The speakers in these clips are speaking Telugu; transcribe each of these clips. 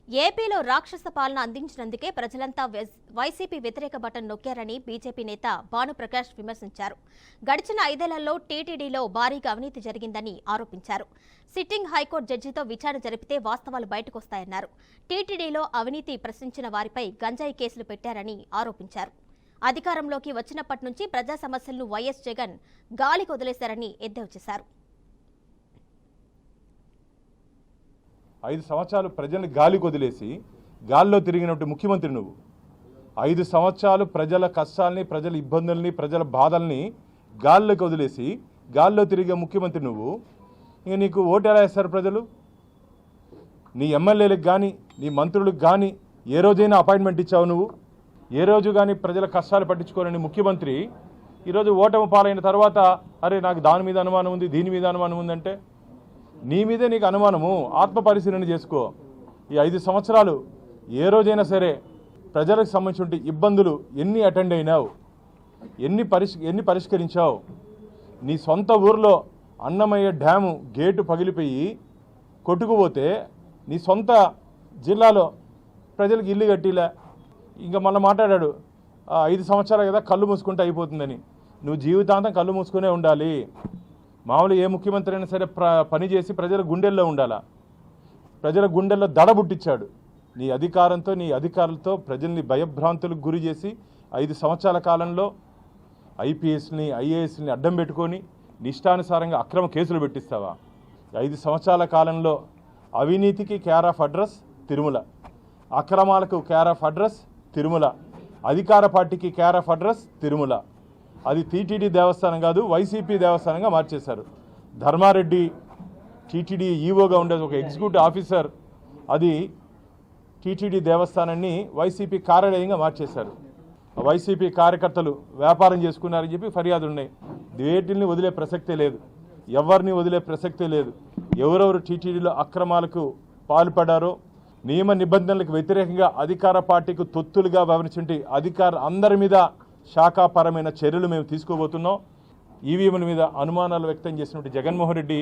ఏపీలో రాక్షస పాలన అందించినందుకే ప్రజలంతా వైసీపీ వ్యతిరేక బటన్ నొక్కారని బీజేపీ నేత భానుప్రకాష్ విమర్శించారు. గడిచిన 5 ఏళ్లలో టీటీడీలో భారీగా అవినీతి జరిగిందని ఆరోపించారు. సిట్టింగ్ హైకోర్టు జడ్జితో విచారణ జరిపితే వాస్తవాలు బయటకొస్తాయన్నారు. టీటీడీలో అవినీతి ప్రశ్నించిన వారిపై గంజాయి కేసులు పెట్టారని ఆరోపించారు. అధికారంలోకి వచ్చినప్పటి నుంచి ప్రజా సమస్యలను వైఎస్ జగన్ గాలికి వదిలేశారని ఎద్దేవా చేశారు. 5 సంవత్సరాలు ప్రజల్ని గాలికి వదిలేసి గాల్లో తిరిగినట్టు ముఖ్యమంత్రి నువ్వు. 5 సంవత్సరాలు ప్రజల కష్టాలని, ప్రజల ఇబ్బందుల్ని, ప్రజల బాధల్ని గాల్లోకి వదిలేసి గాల్లో తిరిగే ముఖ్యమంత్రి నువ్వు. ఇంక నీకు ఓటు ఎలా వేస్తారు ప్రజలు? నీ ఎమ్మెల్యేలకు కానీ, నీ మంత్రులకు కానీ ఏ రోజైనా అపాయింట్మెంట్ ఇచ్చావు నువ్వు? ఏ రోజు కానీ ప్రజల కష్టాలు పట్టించుకోలేని ముఖ్యమంత్రి ఈరోజు ఓటమి పాలైన తర్వాత అరే నాకు దాని మీద అనుమానం ఉంది, దీని మీద అనుమానం ఉందంటే నీ మీదే నీకు అనుమానము. ఆత్మ పరిశీలన చేసుకో. ఈ 5 సంవత్సరాలు ఏ రోజైనా సరే ప్రజలకు సంబంధించిన ఇబ్బందులు ఎన్ని అటెండ్ అయినావు, ఎన్ని పరిష్కరించావు? నీ సొంత ఊరిలో అన్నమయ్య డ్యాము గేటు పగిలిపోయి కొట్టుకుపోతే నీ సొంత జిల్లాలో ప్రజలకు ఇల్లు కట్టిలే. ఇంకా మళ్ళీ మాట్లాడాడు 5 సంవత్సరాలు కదా కళ్ళు మూసుకుంటే అయిపోతుందని. నువ్వు జీవితాంతం కళ్ళు మూసుకునే ఉండాలి. మామూలు ఏ ముఖ్యమంత్రి అయినా సరే పని చేసి ప్రజల గుండెల్లో ఉండాలా. ప్రజల గుండెల్లో దడ పుట్టించాడు. నీ అధికారంతో, నీ అధికారులతో ప్రజల్ని భయభ్రాంతులకు గురి చేసి 5 సంవత్సరాల కాలంలో ఐపీఎస్ని, ఐఏఎస్ని అడ్డం పెట్టుకొని నిష్టానుసారంగా అక్రమ కేసులు పెట్టిస్తావా? 5 సంవత్సరాల కాలంలో అవినీతికి కేర్ ఆఫ్ అడ్రస్ తిరుమల, అక్రమాలకు కేర్ ఆఫ్ అడ్రస్ తిరుమల, అధికార పార్టీకి కేర్ ఆఫ్ అడ్రస్ తిరుమల. అది టీటీడీ దేవస్థానం కాదు, వైసీపీ దేవస్థానంగా మార్చేశారు. ధర్మారెడ్డి టీటీడీ ఈవోగా ఉండే ఒక ఎగ్జిక్యూటివ్ ఆఫీసర్ అది టీటీడీ దేవస్థానాన్ని వైసీపీ కార్యాలయంగా మార్చేశారు. వైసీపీ కార్యకర్తలు వ్యాపారం చేసుకున్నారని చెప్పి ఫిర్యాదులు ఉన్నాయి. వేటిని వదిలే ప్రసక్తే లేదు, ఎవరిని వదిలే ప్రసక్తే లేదు. ఎవరెవరు టీటీడీలో అక్రమాలకు పాల్పడారో, నియమ నిబంధనలకు వ్యతిరేకంగా అధికార పార్టీకి తొత్తులుగా వ్యవహరించే అందరి మీద శాఖాపరమైన చర్యలు మేము తీసుకోబోతున్నాం. ఈవీఎంల మీద అనుమానాలు వ్యక్తం చేసినట్టు జగన్మోహన్ రెడ్డి,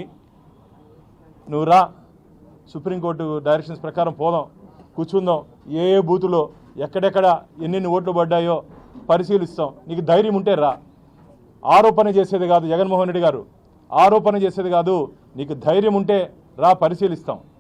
నువ్వు రా, సుప్రీంకోర్టు డైరెక్షన్స్ ప్రకారం పోదాం, కూర్చుందాం, ఏ బూతులో ఎక్కడెక్కడ ఎన్నెన్ని ఓట్లు పడ్డాయో పరిశీలిస్తాం. నీకు ధైర్యం ఉంటే రా. ఆరోపణ చేసేది కాదు జగన్మోహన్ రెడ్డి గారు, ఆరోపణ చేసేది కాదు. నీకు ధైర్యం ఉంటే రా, పరిశీలిస్తాం.